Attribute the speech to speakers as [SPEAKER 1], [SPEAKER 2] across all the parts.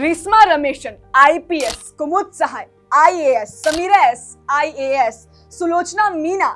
[SPEAKER 1] Reshma Ramesan IPS, Kumud Sahay IAS, Samira S IAS, Sulochana Meena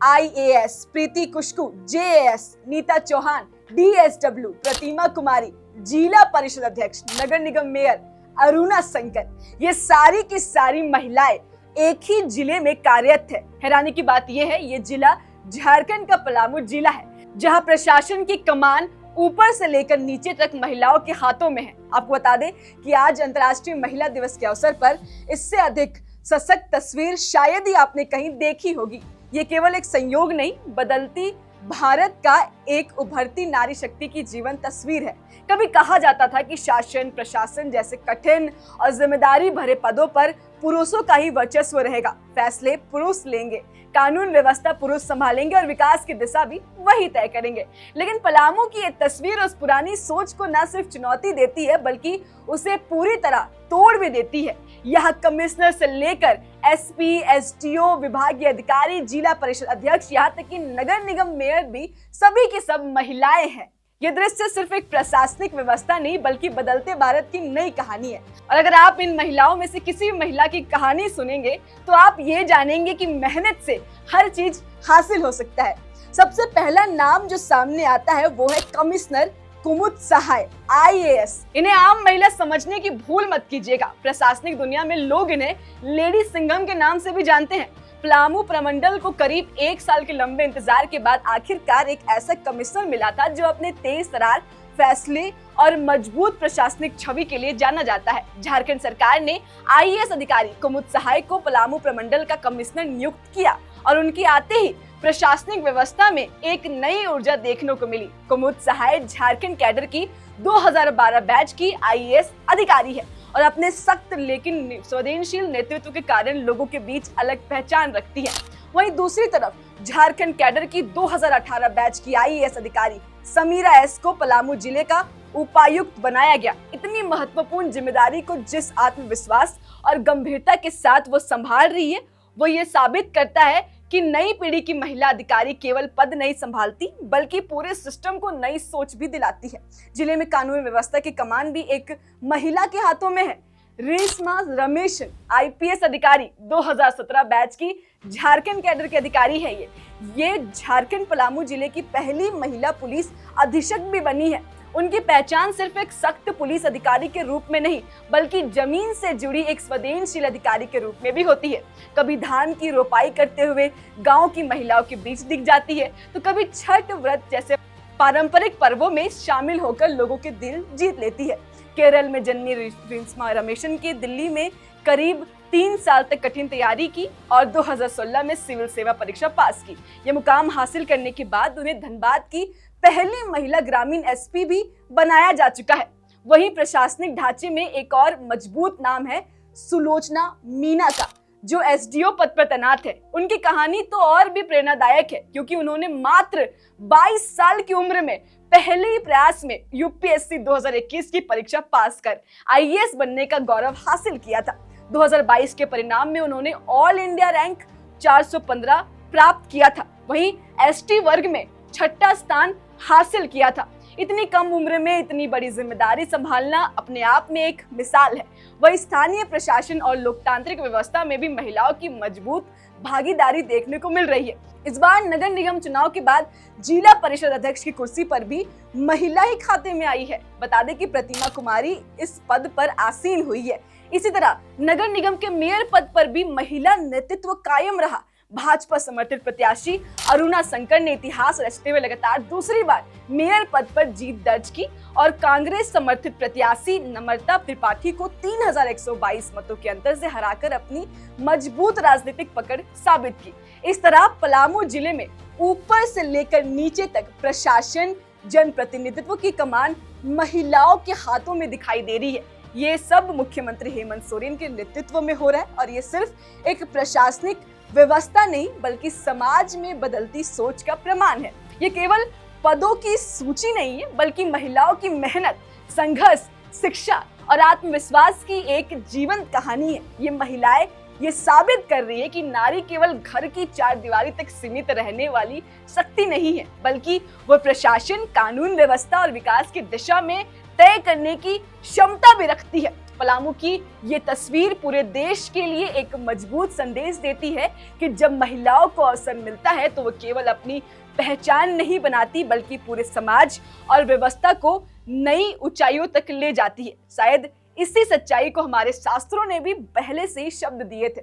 [SPEAKER 1] IAS, Preeti Kushku JAS, Nita Chauhan DSW, Pratima Kumari zila parishad अध्यक्ष, नगर निगम मेयर अरुणा शंकर, ये सारी की सारी महिलाएं एक ही जिले में कार्यरत है। हैरानी की बात यह है, ये जिला झारखंड का पलामू जिला है, जहां प्रशासन की कमान ऊपर से लेकर नीचे तक महिलाओं के हाथों में है। आपको बता दें कि आज अंतर्राष्ट्रीय महिला दिवस के अवसर पर इससे अधिक सशक्त तस्वीर शायद ही आपने कहीं देखी होगी। ये केवल एक संयोग नहीं, बदलती भारत का एक उभरती नारी शक्ति की जीवन तस्वीर है। कभी कहा जाता था कि शासन प्रशासन जैसे कठिन और जिम्मेदारी भरे पदों पर पुरुषों का ही वर्चस्व रहेगा, फैसले पुरुष लेंगे, कानून व्यवस्था पुरुष संभालेंगे और विकास की दिशा भी वही तय करेंगे। लेकिन पलामू की ये तस्वीर उस पुरानी सोच को न सिर्फ चुनौती देती है बल्कि उसे पूरी तरह तोड़ भी देती है। यहाँ कमिश्नर से लेकर एसपी, एसडीओ, विभागीय अधिकारी, जिला परिषद अध्यक्ष, यहाँ तक कि नगर निगम मेयर भी सभी की सब महिलाएं हैं। ये दृश्य सिर्फ एक प्रशासनिक व्यवस्था नहीं बल्कि बदलते भारत की नई कहानी है। और अगर आप इन महिलाओं में से किसी भी महिला की कहानी सुनेंगे तो आप ये जानेंगे कि मेहनत से हर चीज हासिल हो सकता है। सबसे पहला नाम जो सामने आता है वो है कमिश्नर कुमुद सहाय आईएएस। इन्हें आम महिला समझने की भूल मत कीजिएगा। प्रशासनिक दुनिया में लोग इन्हें लेडी सिंघम के नाम से भी जानते हैं। पलामू प्रमंडल को करीब 1 साल के लंबे इंतजार के बाद आखिरकार एक ऐसा कमिश्नर मिला था जो अपने तेज तर्रार फैसले और मजबूत प्रशासनिक छवि के लिए जाना जाता है। झारखंड सरकार ने आईएएस अधिकारी कुमुद सहाय को पलामू प्रमंडल का कमिश्नर नियुक्त किया और उनके आते ही प्रशासनिक व्यवस्था में एक नई ऊर्जा देखने को मिली। कुमुद सहाय झारखंड कैडर की 2012 बैच की आईएएस अधिकारी है और अपने सख्त लेकिन संवेदनशील नेतृत्व के कारण लोगों के बीच अलग पहचान रखती है। वहीं दूसरी तरफ झारखंड कैडर की 2018 बैच की आईएएस अधिकारी समीरा एस को पलामू जिले का उपायुक्त बनाया गया। इतनी महत्वपूर्ण जिम्मेदारी को जिस आत्मविश्वास और गंभीरता के साथ वो संभाल रही है, वो ये साबित करता है कि नई पीढ़ी की महिला अधिकारी केवल पद नहीं संभालती बल्कि पूरे सिस्टम को नई सोच भी दिलाती है। जिले में कानून व्यवस्था की कमान भी एक महिला के हाथों में है। रेशमा रमेशन आईपीएस अधिकारी 2017 बैच की झारखंड कैडर के अधिकारी है। ये झारखंड पलामू जिले की पहली महिला पुलिस अधीक्षक भी बनी है। उनकी पहचान सिर्फ एक सख्त पुलिस अधिकारी के रूप में नहीं बल्कि जमीन से जुड़ी एक संवेदनशील अधिकारी के रूप में भी होती है। कभी धान की रोपाई करते हुए गांव की महिलाओं के बीच दिख जाती है तो कभी छठ व्रत जैसे पारंपरिक पर्वों में शामिल होकर लोगों के दिल जीत लेती है। केरल में जन्मी रेशमा रमेशन की दिल्ली में करीब 3 साल तक कठिन तैयारी की और 2016 में सिविल सेवा परीक्षा पास की। यह मुकाम हासिल करने के बाद उन्हें धनबाद की पहली महिला ग्रामीण एसपी भी बनाया जा चुका है। वहीं प्रशासनिक ढांचे में एक और मजबूत नाम है सुलोचना मीना का, जो एसडीओ पद पर तैनात है। उनकी कहानी तो और भी प्रेरणादायक है क्योंकि उन्होंने मात्र 22 साल की उम्र में पहले ही प्रयास में यूपीएससी 2021 की परीक्षा पास कर आईएएस बनने का गौरव हासिल किया था। 2022 के परिणाम में उन्होंने ऑल इंडिया रैंक 415 प्राप्त किया था। वहीं एसटी वर्ग में 6ठा स्थान हासिल किया था। इतनी कम उम्र में इतनी बड़ी जिम्मेदारी संभालना अपने आप में एक मिसाल है। वही स्थानीय प्रशासन और लोकतांत्रिक व्यवस्था में भी महिलाओं की मजबूत भागीदारी देखने को मिल रही है। इस बार नगर निगम चुनाव के बाद जिला परिषद अध्यक्ष की कुर्सी पर भी महिला ही खाते में आई है। बता दें कि प्रतिमा कुमारी इस पद पर आसीन हुई है। इसी तरह नगर निगम के मेयर पद पर भी महिला नेतृत्व कायम रहा। भाजपा समर्थित प्रत्याशी अरुणा शंकर ने इतिहास रचते हुए लगातार दूसरी बार मेयर पद पर जीत दर्ज की और कांग्रेस समर्थित प्रत्याशी नम्रता त्रिपाठी को 3122 मतों के अंतर से हराकर अपनी मजबूत राजनीतिक पकड़ साबित की। इस तरह पलामू जिले में ऊपर से लेकर नीचे तक प्रशासन, जनप्रतिनिधित्व की कमान महिलाओं के हाथों में दिखाई दे रही है। ये सब मुख्यमंत्री हेमंत सोरेन के नेतृत्व में हो रहा है और ये सिर्फ एक प्रशासनिक व्यवस्था नहीं बल्कि समाज में बदलती सोच का प्रमाण है। ये केवल पदों की सूची नहीं है बल्कि महिलाओं की मेहनत, संघर्ष, शिक्षा और आत्मविश्वास की एक जीवंत कहानी है। ये महिलाएं ये साबित कर रही है कि नारी केवल घर की 4 दीवारी तक सीमित रहने वाली शक्ति नहीं है बल्कि वो प्रशासन, कानून व्यवस्था और विकास की दिशा में तय करने की क्षमता भी रखती है। परिणामों की ये तस्वीर पूरे देश के लिए एक मजबूत संदेश देती है कि जब महिलाओं को अवसर मिलता है तो वो केवल अपनी पहचान नहीं बनाती बल्कि पूरे समाज और व्यवस्था को नई ऊंचाइयों तक ले जाती है। शायद इसी सच्चाई को हमारे शास्त्रों ने भी पहले से ही शब्द दिए थे,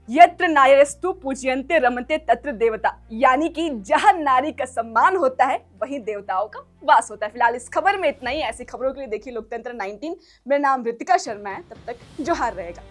[SPEAKER 1] यत्र नार्यस्तु पूज्यन्ते रमन्ते तत्र देवता, यानी कि जहां नारी का सम्मान होता है वहीं देवताओं का वास होता है। फिलहाल इस खबर में इतना ही। ऐसी खबरों के लिए देखिए लोकतंत्र 19। मेरा नाम ऋतिका शर्मा है। तब तक जोहार रहेगा।